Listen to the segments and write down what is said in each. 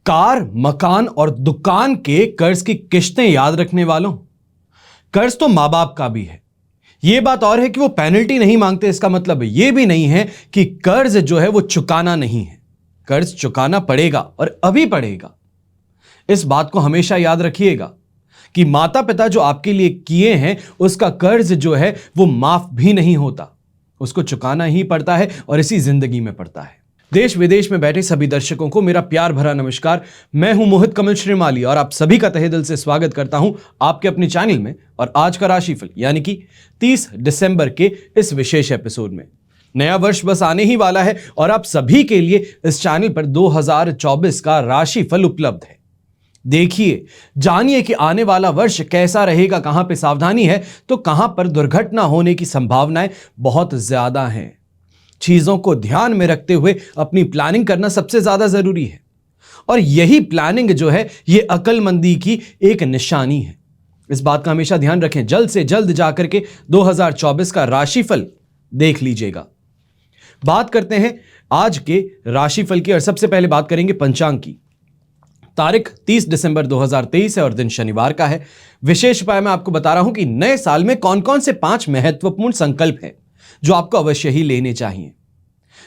Car, मकान और दुकान के कर्ज की किश्तें याद रखने वालों, कर्ज तो मां बाप का भी है। यह बात और है कि वो पेनल्टी नहीं मांगते, इसका मतलब यह भी नहीं है कि कर्ज जो है वो चुकाना नहीं है। कर्ज चुकाना पड़ेगा और अभी पड़ेगा। इस बात को हमेशा याद रखिएगा कि माता पिता जो आपके लिए किए हैं उसका कर्ज जो है वो माफ भी नहीं होता, उसको चुकाना ही पड़ता है और इसी जिंदगी में पड़ता है। देश विदेश में बैठे सभी दर्शकों को मेरा प्यार भरा नमस्कार। मैं हूं मोहित कमल श्रीमाली और आप सभी का तहे दिल से स्वागत करता हूं आपके अपने चैनल में और आज का राशिफल यानी कि 30 दिसंबर के इस विशेष एपिसोड में। नया वर्ष बस आने ही वाला है और आप सभी के लिए इस चैनल पर 2024 का राशिफल उपलब्ध है। देखिए, जानिए कि आने वाला वर्ष कैसा रहेगा, कहां पे सावधानी है तो कहां पर दुर्घटना होने की संभावनाएं बहुत ज्यादा हैं। चीजों को ध्यान में रखते हुए अपनी प्लानिंग करना सबसे ज्यादा जरूरी है और यही प्लानिंग जो है ये अक्लमंदी की एक निशानी है। इस बात का हमेशा ध्यान रखें। जल्द से जल्द जाकर के 2024 का राशिफल देख लीजिएगा। बात करते हैं आज के राशिफल की और सबसे पहले बात करेंगे पंचांग की। तारीख 30 दिसंबर 2023 है और दिन शनिवार का है। विशेष उपाय मैं आपको बता रहा हूं कि नए साल में कौन कौन से 5 महत्वपूर्ण संकल्प हैं जो आपको अवश्य ही लेने चाहिए।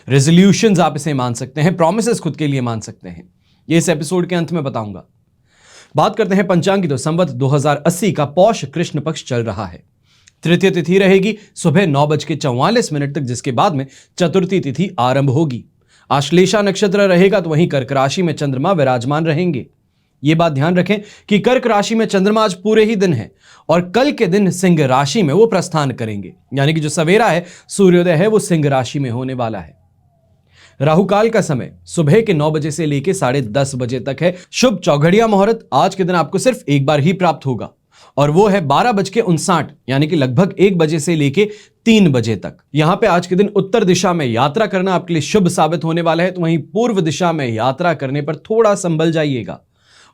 रेजोल्यूशंस आप इसे मान सकते हैं, प्रॉमिसेस खुद के लिए मान सकते हैं। ये इस एपिसोड के अंत में बताऊंगा। बात करते हैं पंचांग की तो संवत 2080 का पौष कृष्ण पक्ष चल रहा है। तृतीय तिथि रहेगी सुबह 9:44 तक, जिसके बाद में चतुर्थी तिथि आरंभ होगी। आश्लेषा नक्षत्र रहेगा तो वहीं कर्क राशि में चंद्रमा विराजमान रहेंगे। यह बात ध्यान रखें कि कर्क राशि में चंद्रमा आज पूरे ही दिन है और कल के दिन सिंह राशि में वो प्रस्थान करेंगे, यानी कि जो सवेरा है, सूर्योदय है, वो सिंह राशि में होने वाला है। राहुकाल का समय सुबह के 9 बजे से लेकर 10:30 बजे तक है। शुभ चौघड़िया मुहूर्त आज के दिन आपको सिर्फ एक बार ही प्राप्त होगा और वो है 12:59, यानी कि लगभग 1 बजे से लेके 3 बजे तक। यहां पे आज के दिन उत्तर दिशा में यात्रा करना आपके लिए शुभ साबित होने वाला है, तो वहीं पूर्व दिशा में यात्रा करने पर थोड़ा संभल जाइएगा।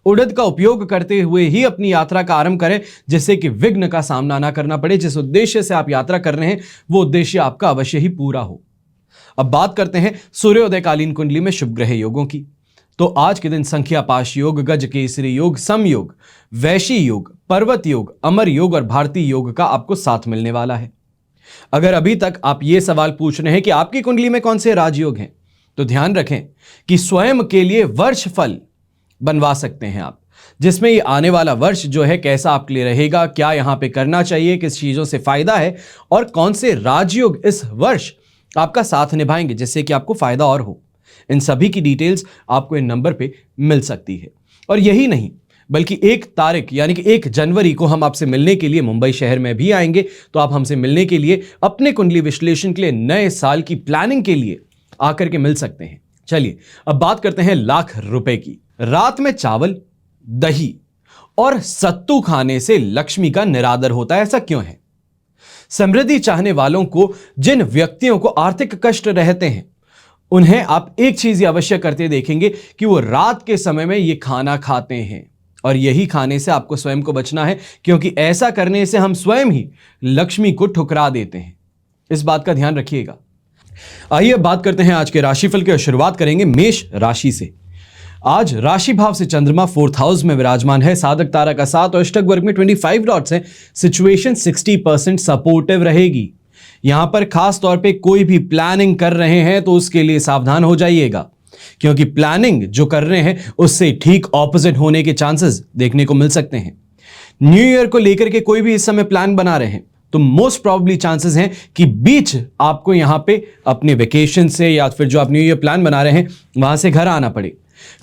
उड़द का उपयोग करते हुए ही अपनी यात्रा का आरंभ करें, जिससे कि विघ्न का सामना ना करना पड़े। जिस उद्देश्य से आप यात्रा कर रहे हैं वो उद्देश्य आपका अवश्य ही पूरा हो। अब बात करते हैं सूर्योदय कालीन कुंडली में शुभ ग्रह योगों की। तो आज के दिन संख्या पाश योग, गज केसरी योग, सम योग, वैशी योग, पर्वत योग, अमर योग और भारतीय योग का आपको साथ मिलने वाला है। अगर अभी तक आप ये सवाल पूछ रहे हैं कि आपकी कुंडली में कौन से राजयोग हैं, तो ध्यान रखें कि स्वयं के लिए वर्ष फल बनवा सकते हैं आप, जिसमें ये आने वाला वर्ष जो है कैसा आपके लिए रहेगा, क्या यहां पे करना चाहिए, किस चीजों से फायदा है और कौन से राजयोग इस वर्ष आपका साथ निभाएंगे जिससे कि आपको फायदा और हो। इन सभी की डिटेल्स आपको इन नंबर पे मिल सकती है। और यही नहीं बल्कि 1 तारीख यानी कि 1 जनवरी को हम आपसे मिलने के लिए मुंबई शहर में भी आएंगे। तो आप हमसे मिलने के लिए, अपने कुंडली विश्लेषण के लिए, नए साल की प्लानिंग के लिए आकर के मिल सकते हैं। चलिए अब बात करते हैं लाख रुपए की। रात में चावल, दही और सत्तू खाने से लक्ष्मी का निरादर होता है। ऐसा क्यों है? समृद्धि चाहने वालों को, जिन व्यक्तियों को आर्थिक कष्ट रहते हैं, उन्हें आप एक चीज अवश्य करते देखेंगे कि वो रात के समय में ये खाना खाते हैं और यही खाने से आपको स्वयं को बचना है, क्योंकि ऐसा करने से हम स्वयं ही लक्ष्मी को ठुकरा देते हैं। इस बात का ध्यान रखिएगा। आइए बात करते हैं आज के राशिफल की और शुरुआत करेंगे मेष राशि से। आज राशि भाव से चंद्रमा 4th हाउस में विराजमान है। साधक तारा का 7 और अष्टक वर्ग में 25 डॉट्स हैं। सिचुएशन 60% सपोर्टिव रहेगी। यहां पर खास तौर पे कोई भी प्लानिंग कर रहे हैं तो उसके लिए सावधान हो जाइएगा, क्योंकि प्लानिंग जो कर रहे हैं उससे ठीक ऑपोजिट होने के चांसेस देखने को मिल सकते हैं। न्यू ईयर को लेकर के कोई भी इस समय प्लान बना रहे हैं तो मोस्ट प्रॉब्ली चांसेस हैं कि बीच आपको यहां पे अपने वेकेशन से या फिर जो आप न्यू ईयर प्लान बना रहे हैं वहां से घर आना पड़े।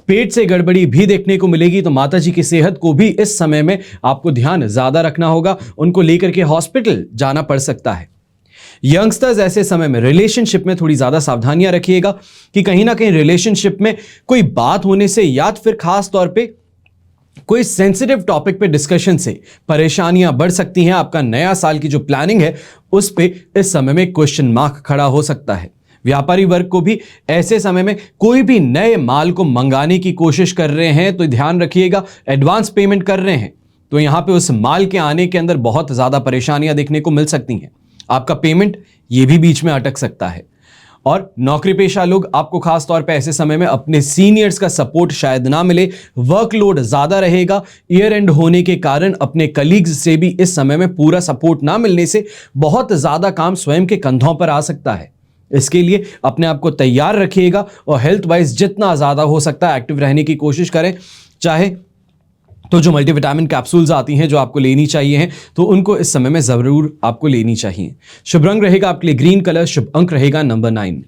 पेट से गड़बड़ी भी देखने को मिलेगी, तो माता जी की सेहत को भी इस समय में आपको ध्यान ज्यादा रखना होगा। उनको लेकर के हॉस्पिटल जाना पड़ सकता है। यंगस्टर्स ऐसे समय में रिलेशनशिप में थोड़ी ज्यादा सावधानियां रखिएगा कि कहीं ना कहीं रिलेशनशिप में कोई बात होने से या फिर खास तौर पे कोई सेंसिटिव टॉपिक पे डिस्कशन से परेशानियां बढ़ सकती हैं। आपका नया साल की जो प्लानिंग है उस पे इस समय में क्वेश्चन मार्क खड़ा हो सकता है। व्यापारी वर्ग को भी ऐसे समय में कोई भी नए माल को मंगाने की कोशिश कर रहे हैं तो ध्यान रखिएगा, एडवांस पेमेंट कर रहे हैं तो यहां पे उस माल के आने के अंदर बहुत ज्यादा परेशानियां देखने को मिल सकती हैं। आपका पेमेंट ये भी बीच में अटक सकता है। और नौकरी पेशा लोग, आपको खास तौर पे ऐसे समय में अपने सीनियर्स का सपोर्ट शायद ना मिले, वर्कलोड ज्यादा रहेगा, ईयर एंड होने के कारण अपने कलीग्स से भी इस समय में पूरा सपोर्ट ना मिलने से बहुत ज्यादा काम स्वयं के कंधों पर आ सकता है। इसके लिए अपने आप को तैयार रखिएगा और हेल्थ वाइज जितना ज्यादा हो सकता है एक्टिव रहने की कोशिश करें। चाहे तो जो मल्टीविटामिन कैप्सूल्स आती हैं जो आपको लेनी चाहिए हैं, तो उनको इस समय में जरूर आपको लेनी चाहिए। शुभ रंग रहेगा आपके लिए ग्रीन कलर, शुभ अंक रहेगा नंबर 9।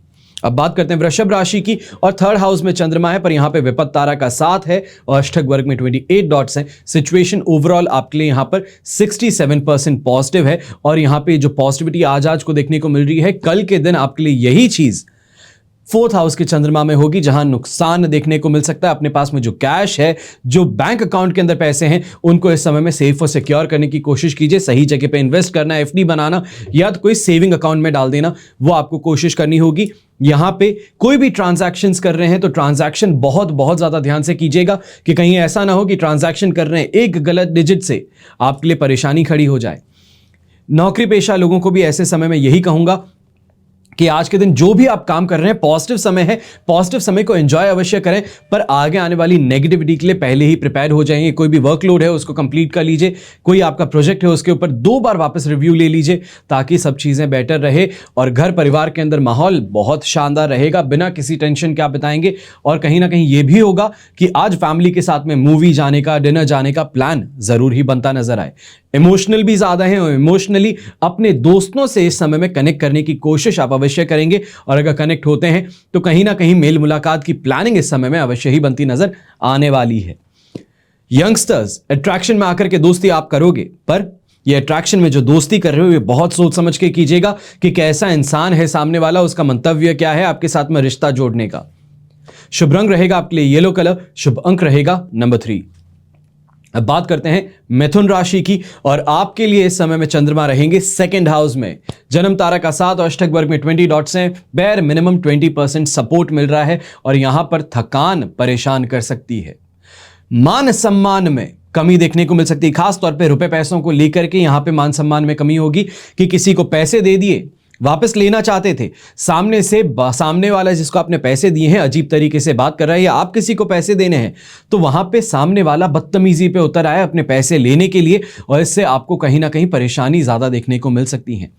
अब बात करते हैं वृषभ राशि की, और थर्ड हाउस में चंद्रमा है, पर यहां पे विपत्त तारा का साथ है और अष्टक वर्ग में 28 डॉट्स हैं। सिचुएशन ओवरऑल आपके लिए यहां पर 67% पॉजिटिव है, और यहां पे जो पॉजिटिविटी आज को देखने को मिल रही है, कल के दिन आपके लिए यही चीज फोर्थ हाउस के चंद्रमा में होगी, जहां नुकसान देखने को मिल सकता है। अपने पास में जो कैश है, जो बैंक अकाउंट के अंदर पैसे हैं, उनको इस समय में सेफ और सिक्योर करने की कोशिश कीजिए। सही जगह पे इन्वेस्ट करना, एफडी बनाना या तो कोई सेविंग अकाउंट में डाल देना, वो आपको कोशिश करनी होगी। यहां पे कोई भी ट्रांजैक्शंस कर रहे हैं तो ट्रांजैक्शन बहुत ज्यादा ध्यान से कीजिएगा कि कहीं ऐसा ना हो कि ट्रांजैक्शन कर रहे हैं, एक गलत डिजिट से आपके लिए परेशानी खड़ी हो जाए। नौकरी पेशा लोगों को भी ऐसे समय में यही कहूंगा कि आज के दिन जो भी आप काम कर रहे हैं, पॉजिटिव समय है, पॉजिटिव समय को एंजॉय अवश्य करें, पर आगे आने वाली नेगेटिविटी के लिए पहले ही प्रिपेयर हो जाएंगे। कोई भी वर्कलोड है उसको कंप्लीट कर लीजिए, कोई आपका प्रोजेक्ट है उसके ऊपर 2 बार वापस रिव्यू ले लीजिए, ताकि सब चीजें बेटर रहे और घर परिवार के अंदर माहौल बहुत शानदार रहेगा, बिना किसी टेंशन के आप बिताएंगे। और कहीं ना कहीं ये भी होगा कि आज फैमिली के साथ में मूवी जाने का, डिनर जाने का प्लान जरूर ही बनता नजर आए। इमोशनल भी ज्यादा है और इमोशनली अपने दोस्तों से इस समय में कनेक्ट करने की कोशिश आप अवश्य करेंगे, और अगर कनेक्ट होते हैं तो कहीं ना कहीं मेल मुलाकात की प्लानिंग इस समय में अवश्य ही बनती नजर आने वाली है। यंगस्टर्स, अट्रैक्शन में आकर के दोस्ती आप करोगे, पर ये अट्रैक्शन में जो दोस्ती कर रहे हो ये बहुत सोच समझ के कीजिएगा कि कैसा इंसान है सामने वाला, उसका मंतव्य क्या है आपके साथ में रिश्ता जोड़ने का। शुभ रंग रहेगा आपके लिए येलो कलर, शुभ अंक रहेगा नंबर 3। अब बात करते हैं मिथुन राशि की, और आपके लिए इस समय में चंद्रमा रहेंगे सेकंड हाउस में। जन्म तारा का साथ और अष्टक वर्ग में 20 डॉट्स हैं। बेर मिनिमम 20% सपोर्ट मिल रहा है, और यहां पर थकान परेशान कर सकती है। मान सम्मान में कमी देखने को मिल सकती है, खास तौर पे रुपए पैसों को लेकर के यहां पे मान सम्मान में कमी होगी कि किसी को पैसे दे दिए, वापस लेना चाहते थे, सामने वाला जिसको आपने पैसे दिए हैं अजीब तरीके से बात कर रहा है, या आप किसी को पैसे देने हैं तो वहां पे सामने वाला बदतमीजी पे उतर आया अपने पैसे लेने के लिए, और इससे आपको कहीं ना कहीं परेशानी ज्यादा देखने को मिल सकती है।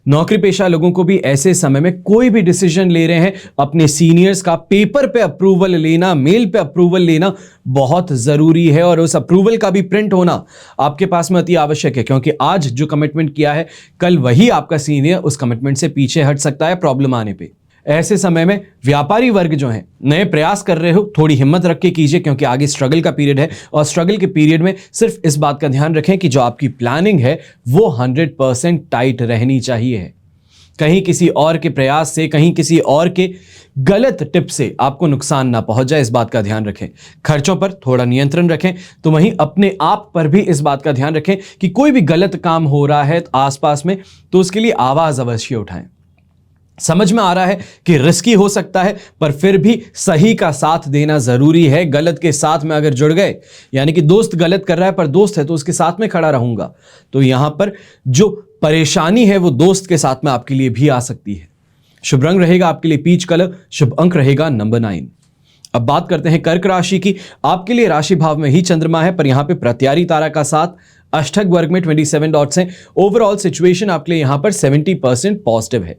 नौकरी पेशा लोगों को भी ऐसे समय में कोई भी डिसीजन ले रहे हैं, अपने सीनियर्स का पेपर पे अप्रूवल लेना, मेल पे अप्रूवल लेना बहुत जरूरी है, और उस अप्रूवल का भी प्रिंट होना आपके पास में अति आवश्यक है, क्योंकि आज जो कमिटमेंट किया है कल वही आपका सीनियर उस कमिटमेंट से पीछे हट सकता है प्रॉब्लम आने पे। ऐसे समय में व्यापारी वर्ग जो है, नए प्रयास कर रहे हो, थोड़ी हिम्मत रख के कीजिए, क्योंकि आगे स्ट्रगल का पीरियड है, और स्ट्रगल के पीरियड में सिर्फ इस बात का ध्यान रखें कि जो आपकी प्लानिंग है वो 100% टाइट रहनी चाहिए। कहीं किसी और के प्रयास से, कहीं किसी और के गलत टिप से आपको नुकसान ना पहुंच जाए, इस बात का ध्यान रखें। खर्चों पर थोड़ा नियंत्रण रखें, तो वहीं अपने आप पर भी इस बात का ध्यान रखें कि कोई भी गलत काम हो रहा है आसपास में तो उसके लिए आवाज अवश्य उठाएं। समझ में आ रहा है कि रिस्की हो सकता है, पर फिर भी सही का साथ देना जरूरी है। गलत के साथ में अगर जुड़ गए, यानी कि दोस्त गलत कर रहा है पर दोस्त है तो उसके साथ में खड़ा रहूंगा, तो यहां पर जो परेशानी है वो दोस्त के साथ में आपके लिए भी आ सकती है। शुभ रंग रहेगा आपके लिए पीच कलर, शुभ अंक रहेगा नंबर 9। अब बात करते हैं कर्क राशि की। आपके लिए राशि भाव में ही चंद्रमा है, पर यहां पे प्रत्यारी तारा का साथ, अष्टक वर्ग में 27 डॉट्स हैं। ओवरऑल सिचुएशन आपके लिए यहां पर 70% पॉजिटिव है।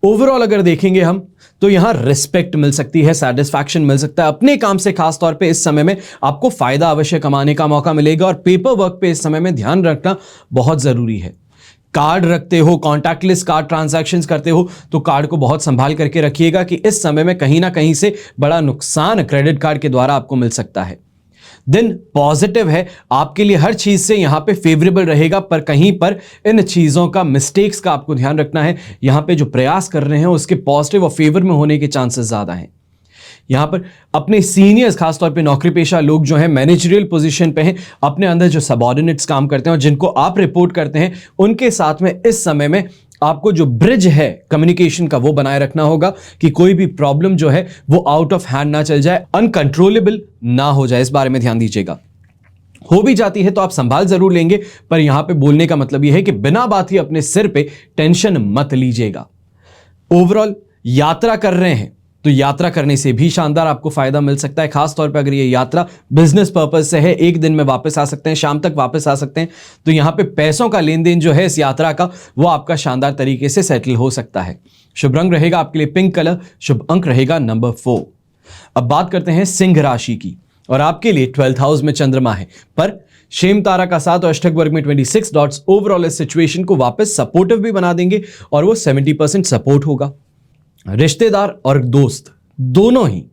ओवरऑल अगर देखेंगे हम तो यहां रिस्पेक्ट मिल सकती है, सेटिस्फैक्शन मिल सकता है अपने काम से। खास तौर पे इस समय में आपको फायदा अवश्य कमाने का मौका मिलेगा, और पेपर वर्क पे इस समय में ध्यान रखना बहुत जरूरी है। कार्ड रखते हो, कॉन्टैक्टलेस कार्ड ट्रांजैक्शंस करते हो, तो कार्ड को बहुत संभाल करके रखिएगा कि इस समय में कहीं ना कहीं से बड़ा नुकसान क्रेडिट कार्ड के द्वारा आपको मिल सकता है। दिन पॉजिटिव है आपके लिए, हर चीज से यहां पे फेवरेबल रहेगा, पर कहीं पर इन चीजों का, मिस्टेक्स का आपको ध्यान रखना है। यहां पे जो प्रयास कर रहे हैं उसके पॉजिटिव और फेवर में होने के चांसेस ज्यादा हैं। यहां पर अपने सीनियर्स, खासतौर पे नौकरी पेशा लोग जो हैं, मैनेजरियल पोजीशन पे हैं, अपने अंदर जो सबऑर्डिनेट्स काम करते हैं और जिनको आप रिपोर्ट करते हैं, उनके साथ में इस समय में आपको जो ब्रिज है कम्युनिकेशन का वो बनाए रखना होगा कि कोई भी प्रॉब्लम जो है वो आउट ऑफ हैंड ना चल जाए, अनकंट्रोलेबल ना हो जाए। इस बारे में ध्यान दीजिएगा। हो भी जाती है तो आप संभाल जरूर लेंगे, पर यहां पे बोलने का मतलब यह है कि बिना बात ही अपने सिर पे टेंशन मत लीजिएगा। ओवरऑल यात्रा कर रहे हैं तो यात्रा करने से भी शानदार आपको फायदा मिल सकता है। खास तौर पे अगर ये यात्रा बिजनेस पर्पज से है, एक दिन में वापस आ सकते हैं, शाम तक वापस आ सकते हैं, तो यहां पे पैसों का लेन देन जो है इस यात्रा का, वो आपका शानदार तरीके से सेटल हो सकता है। शुभ रंग रहेगा आपके लिए पिंक कलर, शुभ अंक रहेगा नंबर 4। अब बात करते हैं सिंह राशि की, और आपके लिए 12th हाउस में चंद्रमा है, पर शेम तारा का साथ और अष्टक वर्ग में 26 डॉट्स ओवरऑल इस सिचुएशन को वापस सपोर्टिव भी बना देंगे, और वो 70% सपोर्ट होगा। रिश्तेदार और दोस्त दोनों ही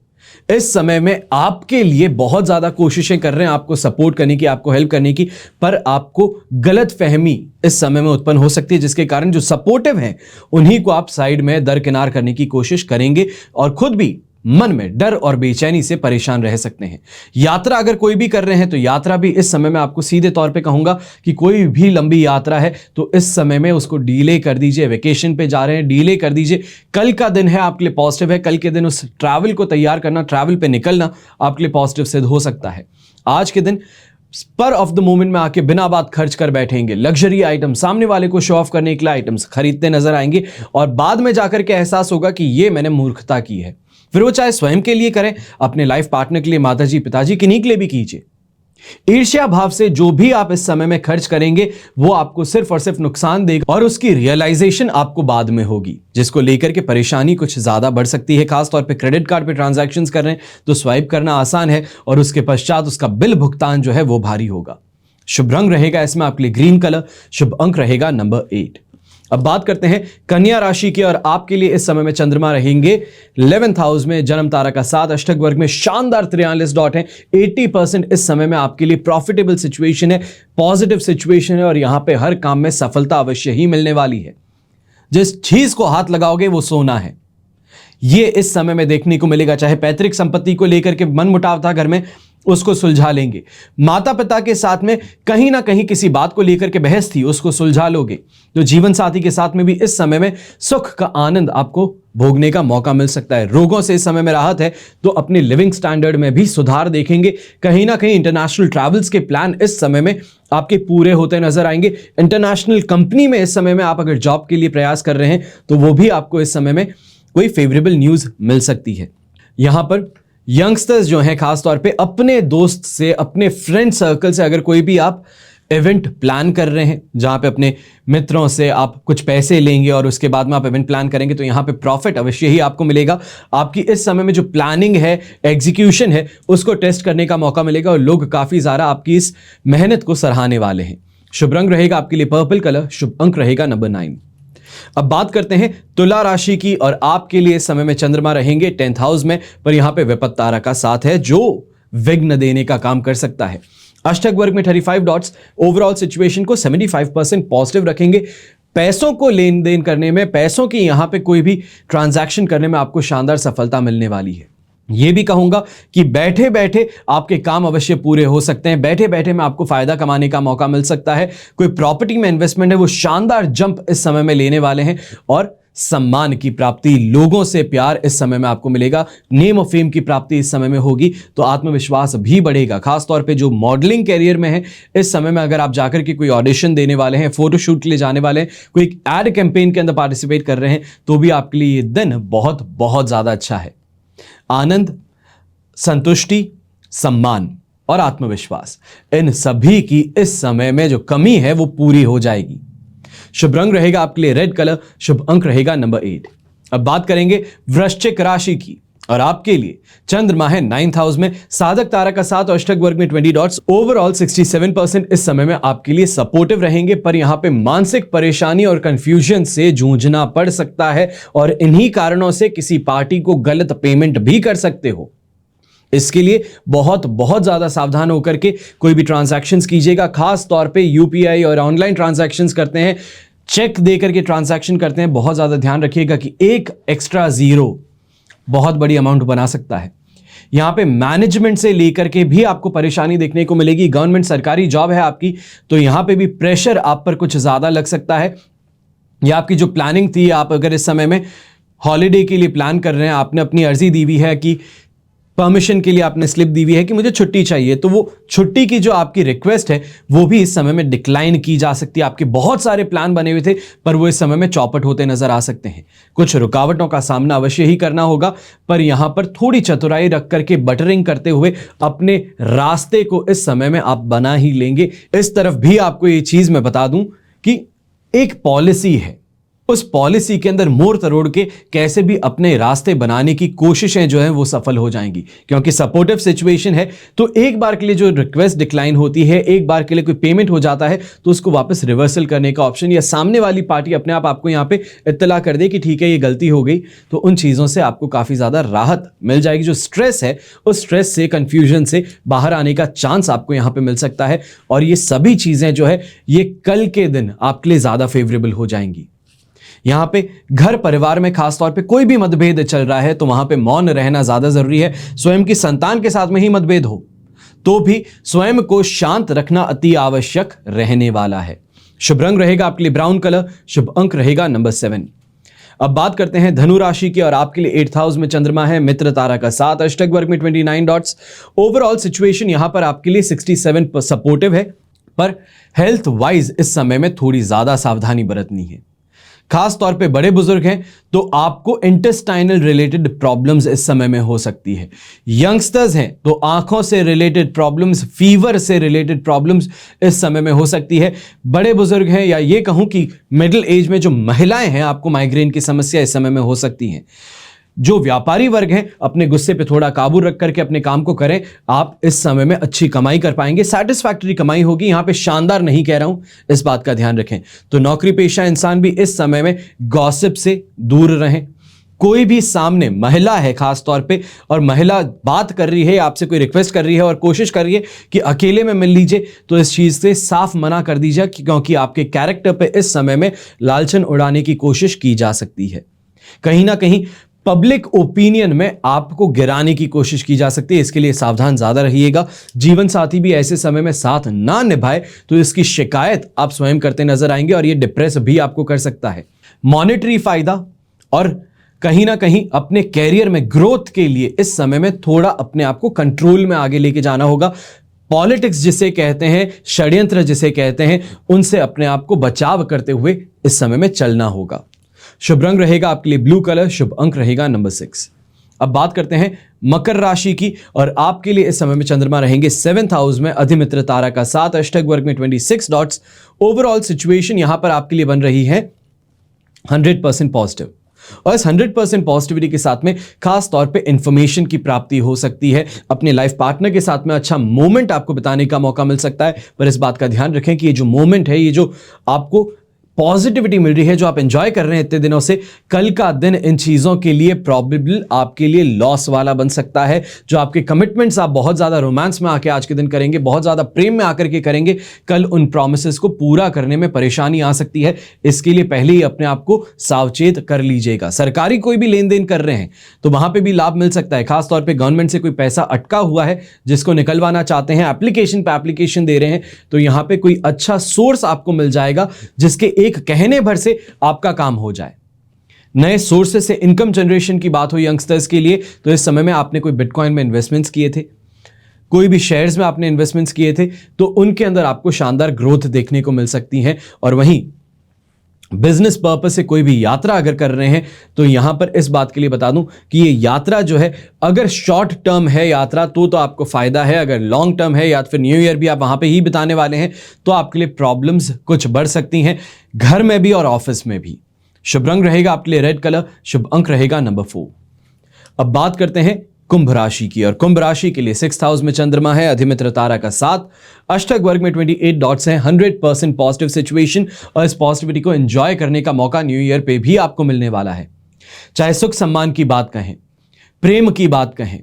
इस समय में आपके लिए बहुत ज्यादा कोशिशें कर रहे हैं आपको सपोर्ट करने की, आपको हेल्प करने की, पर आपको गलत फहमी इस समय में उत्पन्न हो सकती है, जिसके कारण जो सपोर्टिव हैं उन्हीं को आप साइड में दरकिनार करने की कोशिश करेंगे, और खुद भी मन में डर और बेचैनी से परेशान रह सकते हैं। यात्रा अगर कोई भी कर रहे हैं तो यात्रा भी इस समय में आपको सीधे तौर पे कहूंगा कि कोई भी लंबी यात्रा है तो इस समय में उसको डीले कर दीजिए। वेकेशन पे जा रहे हैं, डीले कर दीजिए। कल का दिन है आपके लिए पॉजिटिव है, कल के दिन उस ट्रैवल को तैयार करना, ट्रैवल पे निकलना आपके लिए पॉजिटिव सिद्ध हो सकता है। आज के दिन स्पर ऑफ द मोमेंट में आके बिना बात खर्च कर बैठेंगे, लग्जरी आइटम, सामने वाले को शो ऑफ करने के लिए आइटम्स खरीदते नजर आएंगे, और बाद में जाकर के एहसास होगा कि ये मैंने मूर्खता की है। फिर वो चाहे स्वयं के लिए करें, अपने लाइफ पार्टनर के लिए, माताजी पिताजी, किन्हीं के लिए भी कीजिए। ईर्ष्या भाव से जो भी आप इस समय में खर्च करेंगे वो आपको सिर्फ और सिर्फ नुकसान देगा, और उसकी रियलाइजेशन आपको बाद में होगी, जिसको लेकर के परेशानी कुछ ज्यादा बढ़ सकती है। खासतौर पे क्रेडिट कार्ड पे ट्रांजैक्शंस कर रहे हैं तो स्वाइप करना आसान है, और उसके पश्चात उसका बिल भुगतान जो है वो भारी होगा। शुभ रंग रहेगा इसमें आपके लिए ग्रीन कलर, शुभ अंक रहेगा नंबर 8। अब बात करते हैं कन्या राशि की, और आपके लिए इस समय में चंद्रमा रहेंगे 11th हाउस में, जन्म तारा का साथ, अष्टक वर्ग में शानदार 43 डॉट है। 80% इस समय में आपके लिए प्रॉफिटेबल सिचुएशन है, पॉजिटिव सिचुएशन है, और यहां पे हर काम में सफलता अवश्य ही मिलने वाली है। जिस चीज को हाथ लगाओगे वो सोना है, ये इस समय में देखने को मिलेगा। चाहे पैतृक संपत्ति को लेकर के मनमुटाव था घर में, उसको सुलझा लेंगे। माता पिता के साथ में कहीं ना कहीं किसी बात को लेकर के बहस थी, उसको सुलझा लोगे। तो जीवन साथी के साथ में भी इस समय में सुख का आनंद आपको भोगने का मौका मिल सकता है। रोगों से इस समय में राहत है, तो अपने लिविंग स्टैंडर्ड में भी सुधार देखेंगे। कहीं ना कहीं इंटरनेशनल ट्रैवल्स के प्लान इस समय में आपके पूरे होते नजर आएंगे। इंटरनेशनल कंपनी में इस समय में आप अगर जॉब के लिए प्रयास कर रहे हैं तो वो भी आपको इस समय में कोई फेवरेबल न्यूज मिल सकती है। यहां पर यंगस्टर्स जो हैं, खासतौर पे अपने दोस्त से, अपने फ्रेंड सर्कल से अगर कोई भी आप इवेंट प्लान कर रहे हैं जहां पे अपने मित्रों से आप कुछ पैसे लेंगे और उसके बाद में आप इवेंट प्लान करेंगे, तो यहां पे प्रॉफिट अवश्य ही आपको मिलेगा। आपकी इस समय में जो प्लानिंग है, एग्जीक्यूशन है, उसको टेस्ट करने का मौका मिलेगा, और लोग काफी ज्यादा आपकी इस मेहनत को सराहने वाले हैं। शुभ रंग रहेगा आपके लिए पर्पल कलर, शुभ अंक रहेगा नंबर 9। अब बात करते हैं तुला राशि की, और आपके लिए समय में चंद्रमा रहेंगे 10th हाउस में, पर यहां पे विपत्त तारा का साथ है जो विघ्न देने का काम कर सकता है। अष्टक वर्ग में 35 डॉट्स ओवरऑल सिचुएशन को 75% पॉजिटिव रखेंगे। पैसों को लेन देन करने में, पैसों की यहां पे कोई भी ट्रांजैक्शन करने में आपको शानदार सफलता मिलने वाली है। यह भी कहूंगा कि बैठे बैठे आपके काम अवश्य पूरे हो सकते हैं, बैठे बैठे में आपको फायदा कमाने का मौका मिल सकता है। कोई प्रॉपर्टी में इन्वेस्टमेंट है वो शानदार जंप इस समय में लेने वाले हैं, और सम्मान की प्राप्ति, लोगों से प्यार इस समय में आपको मिलेगा। नेम और फेम की प्राप्ति इस समय में होगी, तो आत्मविश्वास भी बढ़ेगा। खासतौर पे जो मॉडलिंग कैरियर में है, इस समय में अगर आप जाकर के कोई ऑडिशन देने वाले हैं, फोटोशूट के लिए जाने वाले हैं, कोई एड कैंपेन के अंदर पार्टिसिपेट कर रहे हैं, तो भी आपके लिए ये दिन बहुत बहुत ज्यादा अच्छा है। आनंद, संतुष्टि, सम्मान और आत्मविश्वास, इन सभी की इस समय में जो कमी है वो पूरी हो जाएगी। शुभ रंग रहेगा आपके लिए रेड कलर, शुभ अंक रहेगा नंबर 8। अब बात करेंगे वृश्चिक राशि की, और आपके लिए चंद्रमा है 9th हाउस में, साधक तारा का साथ, अष्टक वर्ग में 20 डॉट्स, ओवरऑल 67% इस समय में आपके लिए सपोर्टिव रहेंगे, पर यहां पे मानसिक परेशानी और कंफ्यूजन से जूझना पड़ सकता है, और इन्हीं कारणों से किसी पार्टी को गलत पेमेंट भी कर सकते हो। इसके लिए बहुत बहुत ज्यादा सावधान होकर के कोई भी ट्रांजैक्शंस कीजिएगा। खास तौर पे यूपीआई और ऑनलाइन ट्रांजैक्शंस करते हैं, चेक देकर के ट्रांजैक्शन करते हैं, बहुत ज्यादा ध्यान रखिएगा कि एक एक्स्ट्रा जीरो बहुत बड़ी अमाउंट बना सकता है। यहां पे मैनेजमेंट से लेकर के भी आपको परेशानी देखने को मिलेगी। गवर्नमेंट सरकारी जॉब है आपकी, तो यहां पे भी प्रेशर आप पर कुछ ज्यादा लग सकता है। या आपकी जो प्लानिंग थी, आप अगर इस समय में हॉलीडे के लिए प्लान कर रहे हैं, आपने अपनी अर्जी दी हुई है कि परमिशन के लिए आपने स्लिप दी हुई है कि मुझे छुट्टी चाहिए, तो वो छुट्टी की जो आपकी रिक्वेस्ट है वो भी इस समय में डिक्लाइन की जा सकती है। आपके बहुत सारे प्लान बने हुए थे पर वो इस समय में चौपट होते नजर आ सकते हैं। कुछ रुकावटों का सामना अवश्य ही करना होगा, पर यहां पर थोड़ी चतुराई रख करके बटरिंग करते हुए अपने रास्ते को इस समय में आप बना ही लेंगे। इस तरफ भी आपको ये चीज मैं बता दूं कि एक पॉलिसी है, उस पॉलिसी के अंदर मोड़ तरोड़ के कैसे भी अपने रास्ते बनाने की कोशिशें जो है वो सफल हो जाएंगी, क्योंकि सपोर्टिव सिचुएशन है। तो एक बार के लिए जो रिक्वेस्ट डिक्लाइन होती है, एक बार के लिए कोई पेमेंट हो जाता है, तो उसको वापस रिवर्सल करने का ऑप्शन, या सामने वाली पार्टी अपने आप आपको यहां पे इत्तला कर दे कि ठीक है ये गलती हो गई, तो उन चीजों से आपको काफी ज्यादा राहत मिल जाएगी। जो स्ट्रेस है उस स्ट्रेस से, कंफ्यूजन से बाहर आने का चांस आपको यहां पे मिल सकता है, और ये सभी चीजें जो है ये कल के दिन आपके लिए ज्यादा फेवरेबल हो जाएंगी। यहां पे घर परिवार में खासतौर पे कोई भी मतभेद चल रहा है तो वहां पे मौन रहना ज्यादा जरूरी है। स्वयं की संतान के साथ में ही मतभेद हो तो भी स्वयं को शांत रखना अति आवश्यक रहने वाला है। शुभ रंग रहेगा आपके लिए ब्राउन कलर, शुभ अंक रहेगा नंबर 7। अब बात करते हैं धनु राशि की, और आपके लिए 8th हाउस में चंद्रमा है, मित्र तारा का 7, अष्टक वर्ग में 29 डॉट्स। ओवरऑल सिचुएशन यहां पर आपके लिए 67 सपोर्टिव है, पर हेल्थ वाइज इस समय में थोड़ी ज्यादा सावधानी बरतनी है। खास तौर पे बड़े बुजुर्ग हैं तो आपको इंटेस्टाइनल रिलेटेड प्रॉब्लम्स इस समय में हो सकती है। यंगस्टर्स हैं तो आंखों से रिलेटेड प्रॉब्लम्स, फीवर से रिलेटेड प्रॉब्लम्स इस समय में हो सकती है। बड़े बुजुर्ग हैं या ये कहूं कि मिडिल एज में जो महिलाएं हैं, आपको माइग्रेन की समस्या इस समय में हो सकती है। जो व्यापारी वर्ग हैं अपने गुस्से पे थोड़ा काबू रख करके अपने काम को करें, आप इस समय में अच्छी कमाई कर पाएंगे, सैटिस्फैक्टरी कमाई होगी। यहां पे शानदार नहीं कह रहा हूं, इस बात का ध्यान रखें। तो नौकरी पेशा इंसान भी इस समय में गॉसिप से दूर रहें। कोई भी सामने महिला है खास तौर पे, और महिला बात कर रही है, आपसे कोई रिक्वेस्ट कर रही है और कोशिश कर रही है कि अकेले में मिल लीजिए, तो इस चीज से साफ मना कर दीजिए, क्योंकि आपके कैरेक्टर पे इस समय में लालचन उड़ाने की कोशिश की जा सकती है। कहीं ना कहीं पब्लिक ओपिनियन में आपको गिराने की कोशिश की जा सकती है, इसके लिए सावधान ज्यादा रहिएगा। जीवन साथी भी ऐसे समय में साथ ना निभाए तो इसकी शिकायत आप स्वयं करते नजर आएंगे, और यह डिप्रेस भी आपको कर सकता है। मॉनेटरी फायदा और कहीं ना कहीं अपने कैरियर में ग्रोथ के लिए इस समय में थोड़ा अपने आप को कंट्रोल में आगे लेके जाना होगा। पॉलिटिक्स जिसे कहते हैं, षड्यंत्र जिसे कहते हैं, उनसे अपने आप को बचाव करते हुए इस समय में चलना होगा। शुभ रंग रहेगा आपके लिए ब्लू कलर, शुभ अंक रहेगा नंबर 6। अब बात करते हैं मकर राशि की, और आपके लिए इस समय में चंद्रमा रहेंगे 7th हाउस में, अधिमित्र तारा का 7, अष्टक वर्ग में 26 डॉट्स। ओवरऑल सिचुएशन यहां पर आपके लिए बन रही है 100% पॉजिटिव, और इस 100% पॉजिटिविटी के साथ में खास तौर पे इंफॉर्मेशन की प्राप्ति हो सकती है। अपने लाइफ पार्टनर के साथ में अच्छा मोमेंट आपको बिताने का मौका मिल सकता है, पर इस बात का ध्यान रखें कि ये जो मोमेंट है, ये जो आपको पॉजिटिविटी मिल रही है, जो आप एंजॉय कर रहे हैं इतने दिनों से, कल का दिन इन चीजों के लिए प्रॉबेबल आपके लिए लॉस वाला बन सकता है। जो आपके कमिटमेंट्स आप बहुत ज्यादा रोमांस में आके आज के दिन करेंगे, बहुत ज्यादा प्रेम में आकर के करेंगे, कल उन प्रॉमिसेस को पूरा करने में परेशानी आ सकती है। इसके लिए पहले ही अपने आप को सावचेत कर लीजिएगा। सरकारी कोई भी लेन देन कर रहे हैं तो वहां पर भी लाभ मिल सकता है। खासतौर पर गवर्नमेंट से कोई पैसा अटका हुआ है जिसको निकलवाना चाहते हैं, एप्लीकेशन पे एप्लीकेशन दे रहे हैं, तो यहां पर कोई अच्छा सोर्स आपको मिल जाएगा जिसके एक कहने भर से आपका काम हो जाए। नए सोर्सेस से इनकम जनरेशन की बात हो यंगस्टर्स के लिए, तो इस समय में आपने कोई बिटकॉइन में इन्वेस्टमेंट्स किए थे, कोई भी शेयर्स में आपने इन्वेस्टमेंट्स किए थे, तो उनके अंदर आपको शानदार ग्रोथ देखने को मिल सकती है। और वहीं बिजनेस पर्पस से कोई भी यात्रा अगर कर रहे हैं तो यहां पर इस बात के लिए बता दूं कि ये यात्रा जो है, अगर शॉर्ट टर्म है यात्रा तो आपको फायदा है, अगर लॉन्ग टर्म है या फिर न्यू ईयर भी आप वहां पे ही बिताने वाले हैं तो आपके लिए प्रॉब्लम्स कुछ बढ़ सकती हैं, घर में भी और ऑफिस में भी। शुभ रंग रहेगा आपके लिए रेड कलर, शुभ अंक रहेगा नंबर 4। अब बात करते हैं कुंभ राशि की, और कुंभ राशि के लिए 6th हाउस में चंद्रमा है, अधिमित्र तारा का 7, अष्टक वर्ग में 28 डॉट्स हैं। 100% पॉजिटिव सिचुएशन, और इस पॉजिटिविटी को एंजॉय करने का मौका न्यू ईयर पे भी आपको मिलने वाला है। चाहे सुख सम्मान की बात कहें, प्रेम की बात कहें,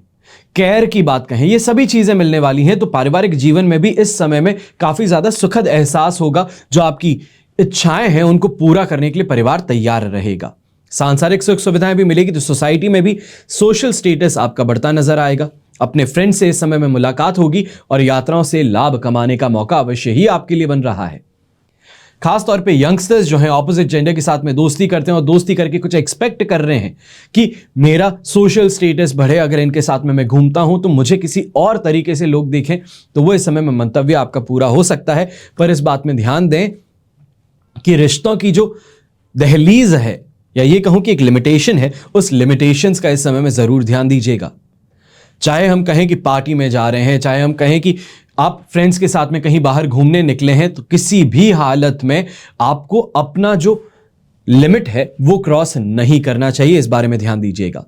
केयर की बात कहें, ये सभी चीजें मिलने वाली हैं। तो पारिवारिक जीवन में भी इस समय में काफी ज्यादा सुखद एहसास होगा। जो आपकी इच्छाएं हैं उनको पूरा करने के लिए परिवार तैयार रहेगा। सांसारिक सुख सुविधाएं भी मिलेगी, तो सोसाइटी में भी सोशल स्टेटस आपका बढ़ता नजर आएगा। अपने फ्रेंड से इस समय में मुलाकात होगी, और यात्राओं से लाभ कमाने का मौका अवश्य ही आपके लिए बन रहा है। खास तौर पे यंगस्टर्स जो हैं ऑपोजिट जेंडर के साथ में दोस्ती करते हैं और दोस्ती करके कुछ एक्सपेक्ट कर रहे हैं कि मेरा सोशल स्टेटस बढ़े, अगर इनके साथ में मैं घूमता हूं तो मुझे किसी और तरीके से लोग देखें, तो वो इस समय में मंतव्य आपका पूरा हो सकता है। पर इस बात में ध्यान दें कि रिश्तों की जो दहलीज है या ये कहूं कि एक लिमिटेशन है, उस लिमिटेशंस का इस समय में जरूर ध्यान दीजिएगा। चाहे हम कहें कि पार्टी में जा रहे हैं, चाहे हम कहें कि आप फ्रेंड्स के साथ में कहीं बाहर घूमने निकले हैं, तो किसी भी हालत में आपको अपना जो लिमिट है वो क्रॉस नहीं करना चाहिए। इस बारे में ध्यान दीजिएगा।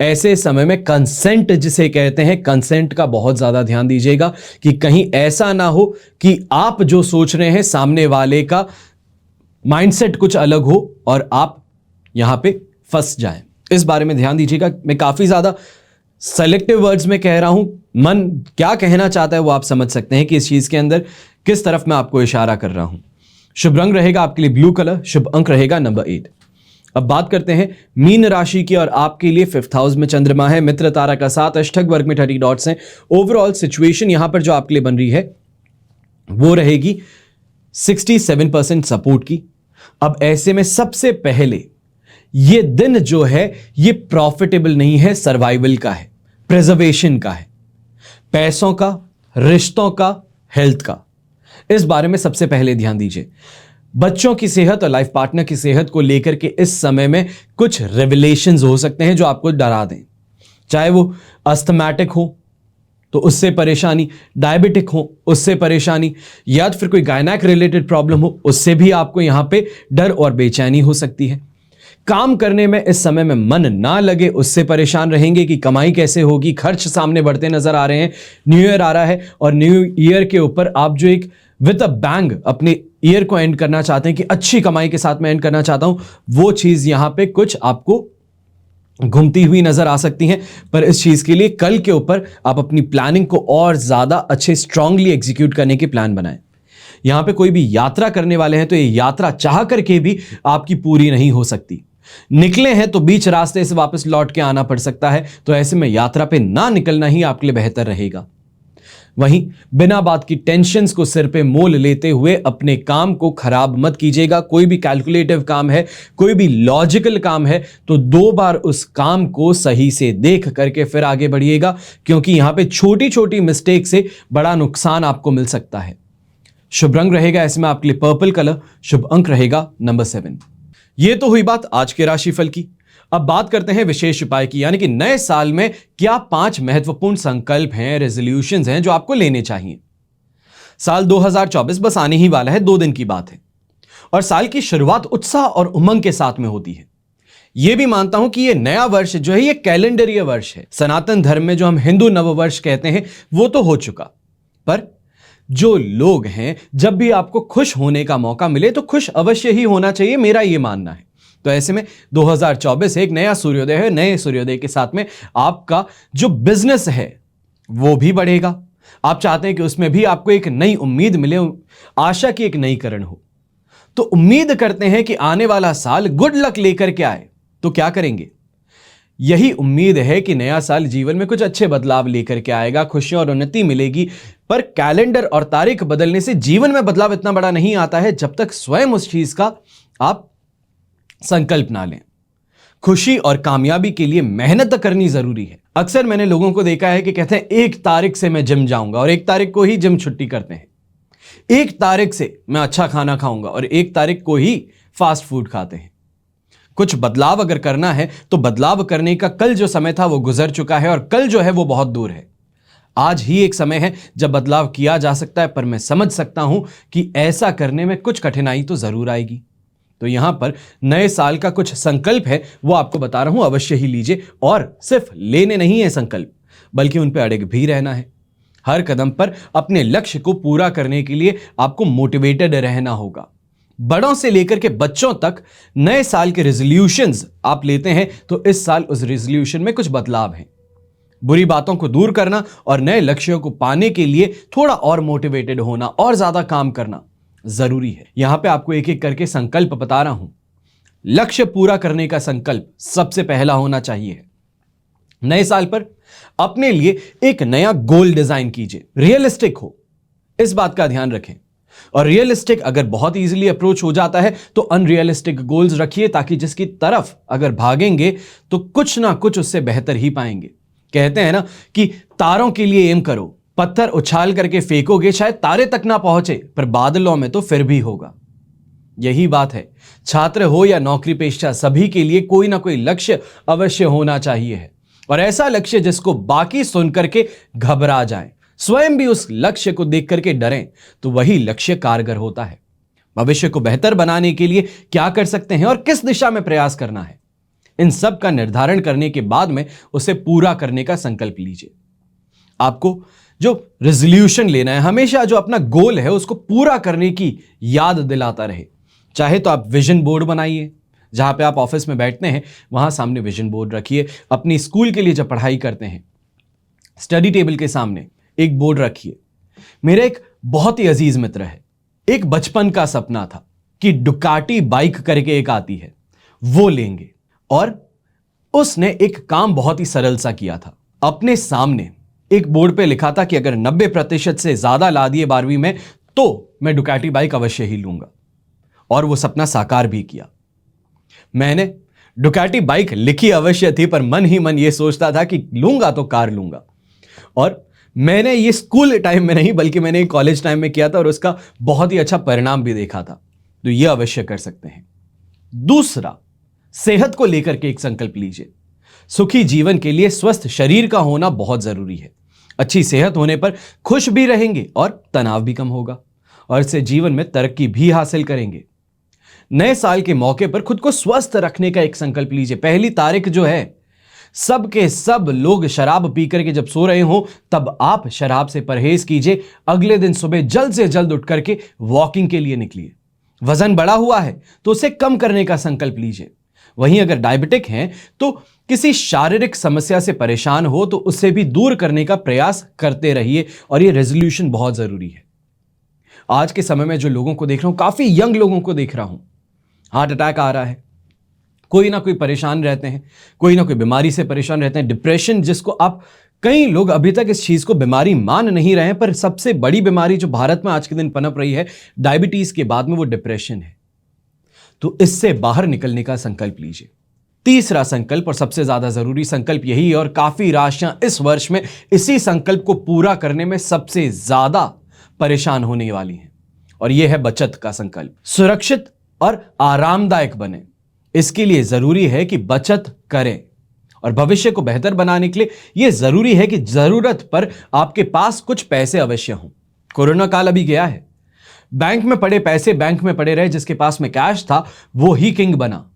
ऐसे समय में कंसेंट जिसे कहते हैं, कंसेंट का बहुत ज्यादा ध्यान दीजिएगा कि कहीं ऐसा ना हो कि आप जो सोच रहे हैं सामने वाले का माइंडसेट कुछ अलग हो और आप यहां पे फंस जाएं। इस बारे में ध्यान दीजिएगा। मैं काफी ज्यादा सेलेक्टिव वर्ड्स में कह रहा हूं, मन क्या कहना चाहता है वो आप समझ सकते हैं कि इस चीज के अंदर किस तरफ मैं आपको इशारा कर रहा हूं। शुभ रंग रहेगा आपके लिए ब्लू कलर, शुभ अंक रहेगा नंबर 8। अब बात करते हैं मीन राशि की, और आपके लिए 5th हाउस में चंद्रमा है, मित्र तारा का 7, अष्टक वर्ग में 30 डॉट्स हैं। ओवरऑल सिचुएशन यहां पर जो आपके लिए बन रही है वो रहेगी 67% सपोर्ट की। अब ऐसे में सबसे पहले ये दिन जो है ये प्रॉफिटेबल नहीं है, सर्वाइवल का है, प्रिजर्वेशन का है, पैसों का, रिश्तों का, हेल्थ का। इस बारे में सबसे पहले ध्यान दीजिए। बच्चों की सेहत और लाइफ पार्टनर की सेहत को लेकर के इस समय में कुछ रेवलेशंस हो सकते हैं जो आपको डरा दें। चाहे वो अस्थमैटिक हो तो उससे परेशानी, डायबिटिक हो उससे परेशानी, या फिर कोई गायनेक रिलेटेड प्रॉब्लम हो उससे भी आपको यहां पे डर और बेचैनी हो सकती है। काम करने में इस समय में मन ना लगे उससे परेशान रहेंगे कि कमाई कैसे होगी, खर्च सामने बढ़ते नजर आ रहे हैं। न्यू ईयर आ रहा है और न्यू ईयर के ऊपर आप जो एक विद अ बैंग अपने ईयर को एंड करना चाहते हैं कि अच्छी कमाई के साथ मैं एंड करना चाहता हूं, वो चीज यहां पे कुछ आपको घूमती हुई नजर आ सकती हैं। पर इस चीज के लिए कल के ऊपर आप अपनी प्लानिंग को और ज्यादा अच्छे स्ट्रांगली एग्जीक्यूट करने के प्लान बनाएं। यहां पे कोई भी यात्रा करने वाले हैं तो ये यात्रा चाह करके भी आपकी पूरी नहीं हो सकती। निकले हैं तो बीच रास्ते से वापस लौट के आना पड़ सकता है, तो ऐसे में यात्रा पे ना निकलना ही आपके लिए बेहतर रहेगा। वहीं बिना बात की टेंशन्स को सिर पे मोल लेते हुए अपने काम को खराब मत कीजिएगा। कोई भी कैलकुलेटिव काम है, कोई भी लॉजिकल काम है, तो 2 बार उस काम को सही से देख करके फिर आगे बढ़िएगा, क्योंकि यहां पे छोटी छोटी मिस्टेक से बड़ा नुकसान आपको मिल सकता है। शुभ रंग रहेगा इसमें आपके लिए पर्पल कलर, शुभ अंक रहेगा नंबर 7। ये तो हुई बात आज के राशिफल की। अब बात करते हैं विशेष उपाय की, यानी कि नए साल में क्या 5 महत्वपूर्ण संकल्प हैं, रेजोल्यूशंस हैं जो आपको लेने चाहिए। साल 2024 बस आने ही वाला है, 2 दिन की बात है, और साल की शुरुआत उत्साह और उमंग के साथ में होती है। यह भी मानता हूं कि यह नया वर्ष जो है यह कैलेंडरीय वर्ष है। सनातन धर्म में जो हम हिंदू नववर्ष कहते हैं वो तो हो चुका, पर जो लोग हैं जब भी आपको खुश होने का मौका मिले तो खुश अवश्य ही होना चाहिए, मेरा यह मानना है। तो ऐसे में 2024 एक नया सूर्योदय है। नए सूर्योदय के साथ में आपका जो बिजनेस है वो भी बढ़ेगा। आप चाहते हैं कि उसमें भी आपको एक नई उम्मीद मिले, आशा की एक नई किरण हो। तो उम्मीद करते हैं कि आने वाला साल गुड लक लेकर के आए। तो क्या करेंगे? यही उम्मीद है कि नया साल जीवन में कुछ अच्छे बदलाव लेकर के आएगा, खुशियां और उन्नति मिलेगी। पर कैलेंडर और तारीख बदलने से जीवन में बदलाव इतना बड़ा नहीं आता है जब तक स्वयं उस चीज का आप संकल्प ना लें। खुशी और कामयाबी के लिए मेहनत करनी जरूरी है। अक्सर मैंने लोगों को देखा है कि कहते हैं 1 तारीख से मैं जिम जाऊंगा, और 1 तारीख को ही जिम छुट्टी करते हैं। 1 तारीख से मैं अच्छा खाना खाऊंगा और 1 तारीख को ही फास्ट फूड खाते हैं। कुछ बदलाव अगर करना है तो बदलाव करने का कल जो समय था वो गुजर चुका है, और कल जो है वो बहुत दूर है। आज ही एक समय है जब बदलाव किया जा सकता है, पर मैं समझ सकता हूं कि ऐसा करने में कुछ कठिनाई तो जरूर आएगी। तो यहां पर नए साल का कुछ संकल्प है वो आपको बता रहा हूं, अवश्य ही लीजिए। और सिर्फ लेने नहीं है संकल्प, बल्कि उन पर अड़िग भी रहना है। हर कदम पर अपने लक्ष्य को पूरा करने के लिए आपको मोटिवेटेड रहना होगा। बड़ों से लेकर के बच्चों तक नए साल के रेजोल्यूशंस आप लेते हैं तो इस साल उस रेजोल्यूशन में कुछ बदलाव हैं। बुरी बातों को दूर करना और नए लक्ष्यों को पाने के लिए थोड़ा और मोटिवेटेड होना और ज्यादा काम करना जरूरी है। यहां पे आपको एक एक करके संकल्प बता रहा हूं। लक्ष्य पूरा करने का संकल्प सबसे पहला होना चाहिए। नए साल पर अपने लिए एक नया गोल डिजाइन कीजिए, रियलिस्टिक हो, इस बात का ध्यान रखें। और रियलिस्टिक अगर बहुत इजीली अप्रोच हो जाता है तो अनरियलिस्टिक गोल्स रखिए, ताकि जिसकी तरफ अगर भागेंगे तो कुछ ना कुछ उससे बेहतर ही पाएंगे। कहते हैं ना कि तारों के लिए एम करो, पत्थर उछाल करके फेंकोगे शायद तारे तक ना पहुंचे, पर बादलों में तो फिर भी होगा। यही बात है, छात्र हो या नौकरी पेशा, सभी के लिए कोई ना कोई लक्ष्य अवश्य होना चाहिए है, और ऐसा लक्ष्य जिसको बाकी सुन करके घबरा जाएं, स्वयं भी उस लक्ष्य को देख करके डरें, तो वही लक्ष्य कारगर होता है। भविष्य को बेहतर बनाने के लिए क्या कर सकते हैं और किस दिशा में प्रयास करना है, इन सब का निर्धारण करने के बाद में उसे पूरा करने का संकल्प लीजिए। आपको जो रेजोल्यूशन लेना है, हमेशा जो अपना गोल है उसको पूरा करने की याद दिलाता रहे। चाहे तो आप विजन बोर्ड बनाइए, जहां पे आप ऑफिस में बैठते हैं वहां सामने विजन बोर्ड रखिए। अपनी स्कूल के लिए जब पढ़ाई करते हैं, स्टडी टेबल के सामने एक बोर्ड रखिए। मेरे एक बहुत ही अजीज मित्र है, एक बचपन का सपना था कि डुकाटी बाइक करके एक आती है, वो लेंगे। और उसने एक काम बहुत ही सरल सा किया था। अपने सामने एक बोर्ड पे लिखा था कि अगर 90% से ज्यादा ला दिए 12वीं में तो मैं डुकाटी बाइक अवश्य ही लूंगा। और वो सपना साकार भी किया। मैंने डुकाटी बाइक लिखी अवश्य थी, पर मन ही मन ये सोचता था कि लूंगा तो कार लूंगा। और मैंने ये स्कूल टाइम में नहीं बल्कि मैंने कॉलेज टाइम में किया था, और उसका बहुत ही अच्छा परिणाम भी देखा था। तो ये अवश्य कर सकते हैं। दूसरा, सेहत को लेकर के एक संकल्प लीजिए। सुखी जीवन के लिए स्वस्थ शरीर का होना बहुत जरूरी है। अच्छी सेहत होने पर खुश भी रहेंगे और तनाव भी कम होगा, और इससे जीवन में तरक्की भी हासिल करेंगे। नए साल के मौके पर खुद को स्वस्थ रखने का एक संकल्प लीजिए। 1 तारीख जो है, सब के सब लोग शराब पी करके जब सो रहे हो, तब आप शराब से परहेज कीजिए। अगले दिन सुबह जल्द से जल्द उठ करके वॉकिंग के लिए निकलिए। वजन बढ़ा हुआ है तो उसे कम करने का संकल्प लीजिए। वहीं अगर डायबिटिक हैं तो किसी शारीरिक समस्या से परेशान हो तो उससे भी दूर करने का प्रयास करते रहिए, और यह रेजोल्यूशन बहुत जरूरी है। आज के समय में जो लोगों को देख रहा हूं, काफी यंग लोगों को देख रहा हूं, हार्ट अटैक आ रहा है, कोई ना कोई परेशान रहते हैं, कोई ना कोई बीमारी से परेशान रहते हैं। डिप्रेशन, जिसको आप, कई लोग अभी तक इस चीज को बीमारी मान नहीं रहे हैं, पर सबसे बड़ी बीमारी जो भारत में आज के दिन पनप रही है, डायबिटीज के बाद में वो डिप्रेशन है। तो इससे बाहर निकलने का संकल्प लीजिए। तीसरा संकल्प और सबसे ज्यादा जरूरी संकल्प यही है, और काफी राशियां इस वर्ष में इसी संकल्प को पूरा करने में सबसे ज्यादा परेशान होने वाली हैं, और यह है बचत का संकल्प। सुरक्षित और आरामदायक बने, इसके लिए जरूरी है कि बचत करें, और भविष्य को बेहतर बनाने के लिए यह जरूरी है कि जरूरत पर आपके पास कुछ पैसे अवश्य हों। कोरोना काल अभी गया है, बैंक में पड़े पैसे बैंक में पड़े रहे। जिसके पास में कैश था वो ही किंग बना,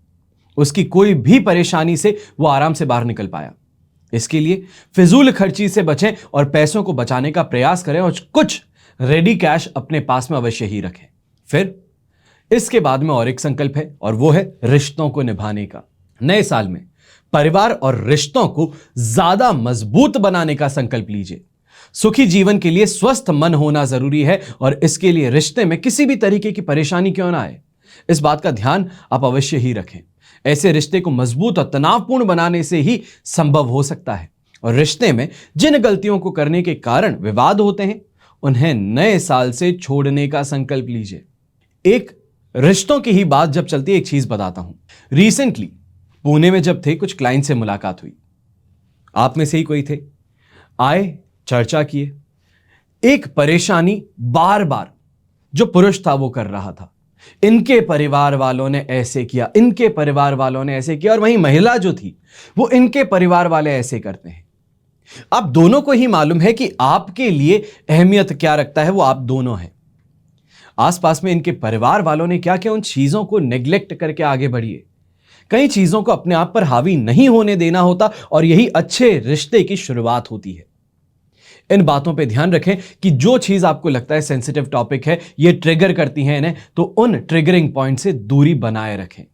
उसकी कोई भी परेशानी से वो आराम से बाहर निकल पाया। इसके लिए फिजूल खर्ची से बचें और पैसों को बचाने का प्रयास करें, और कुछ रेडी कैश अपने पास में अवश्य ही रखें। फिर इसके बाद में और एक संकल्प है, और वो है रिश्तों को निभाने का। नए साल में परिवार और रिश्तों को ज्यादा मजबूत बनाने का संकल्प लीजिए। सुखी जीवन के लिए स्वस्थ मन होना जरूरी है, और इसके लिए रिश्ते में किसी भी तरीके की परेशानी क्यों ना आए, इस बात का ध्यान आप अवश्य ही रखें। ऐसे रिश्ते को मजबूत और तनावपूर्ण बनाने से ही संभव हो सकता है। और रिश्ते में जिन गलतियों को करने के कारण विवाद होते हैं, उन्हें नए साल से छोड़ने का संकल्प लीजिए। एक रिश्तों की ही बात जब चलती है, एक चीज बताता हूं। रिसेंटली पुणे में जब थे, कुछ क्लाइंट से मुलाकात हुई, आप में से ही कोई थे, आए, चर्चा किए। एक परेशानी बार बार जो पुरुष था वो कर रहा था, इनके परिवार वालों ने ऐसे किया, इनके परिवार वालों ने ऐसे किया, और वहीं महिला जो थी वो इनके परिवार वाले ऐसे करते हैं। आप दोनों को ही मालूम है कि आपके लिए अहमियत क्या रखता है, वो आप दोनों हैं। आसपास में इनके परिवार वालों ने क्या किया, उन चीजों को नेग्लेक्ट करके आगे बढ़िए। कई चीजों को अपने आप पर हावी नहीं होने देना होता, और यही अच्छे रिश्ते की शुरुआत होती है। इन बातों पे ध्यान रखें कि जो चीज आपको लगता है सेंसिटिव टॉपिक है, ये ट्रिगर करती है इन्हें, तो उन ट्रिगरिंग पॉइंट से दूरी बनाए रखें।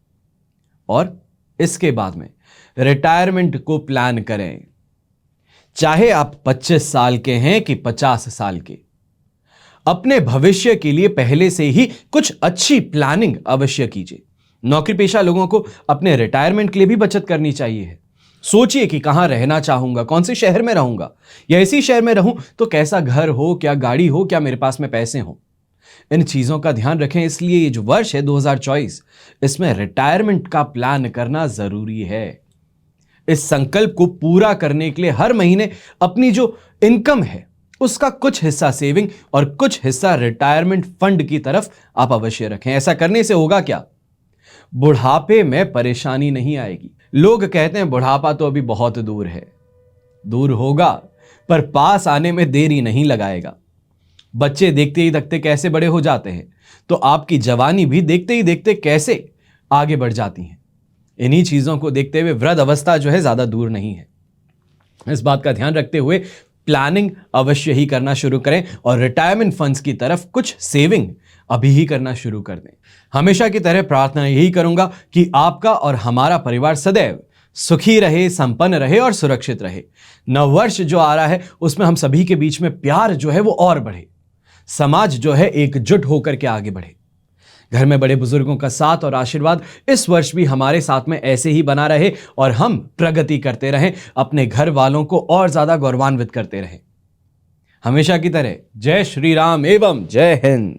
और इसके बाद में रिटायरमेंट को प्लान करें। चाहे आप 25 साल के हैं कि 50 साल के, अपने भविष्य के लिए पहले से ही कुछ अच्छी प्लानिंग अवश्य कीजिए। नौकरी पेशा लोगों को अपने रिटायरमेंट के लिए भी बचत करनी चाहिए। सोचिए कि कहां रहना चाहूंगा, कौन से शहर में रहूंगा, या इसी शहर में रहूं तो कैसा घर हो, क्या गाड़ी हो, क्या मेरे पास में पैसे हो। इन चीजों का ध्यान रखें। इसलिए ये जो वर्ष है 2024, इसमें रिटायरमेंट का प्लान करना जरूरी है। इस संकल्प को पूरा करने के लिए हर महीने अपनी जो इनकम है उसका कुछ हिस्सा सेविंग और कुछ हिस्सा रिटायरमेंट फंड की तरफ आप अवश्य रखें। ऐसा करने से होगा क्या? बुढ़ापे में परेशानी नहीं आएगी। लोग कहते हैं बुढ़ापा तो अभी बहुत दूर है, दूर होगा पर पास आने में देरी नहीं लगाएगा। बच्चे देखते ही देखते कैसे बड़े हो जाते हैं, तो आपकी जवानी भी देखते ही देखते कैसे आगे बढ़ जाती है। इन्हीं चीजों को देखते हुए वृद्ध अवस्था जो है ज्यादा दूर नहीं है। इस बात का ध्यान रखते हुए प्लानिंग अवश्य ही करना शुरू करें और रिटायरमेंट फंड्स की तरफ कुछ सेविंग अभी ही करना शुरू कर दें। हमेशा की तरह प्रार्थना यही करूंगा कि आपका और हमारा परिवार सदैव सुखी रहे, संपन्न रहे और सुरक्षित रहे। नववर्ष जो आ रहा है उसमें हम सभी के बीच में प्यार जो है वो और बढ़े, समाज जो है एकजुट होकर के आगे बढ़े। घर में बड़े बुजुर्गों का साथ और आशीर्वाद इस वर्ष भी हमारे साथ में ऐसे ही बना रहे और हम प्रगति करते रहें, अपने घर वालों को और ज्यादा गौरवान्वित करते रहें। हमेशा की तरह जय श्री राम एवं जय हिंद।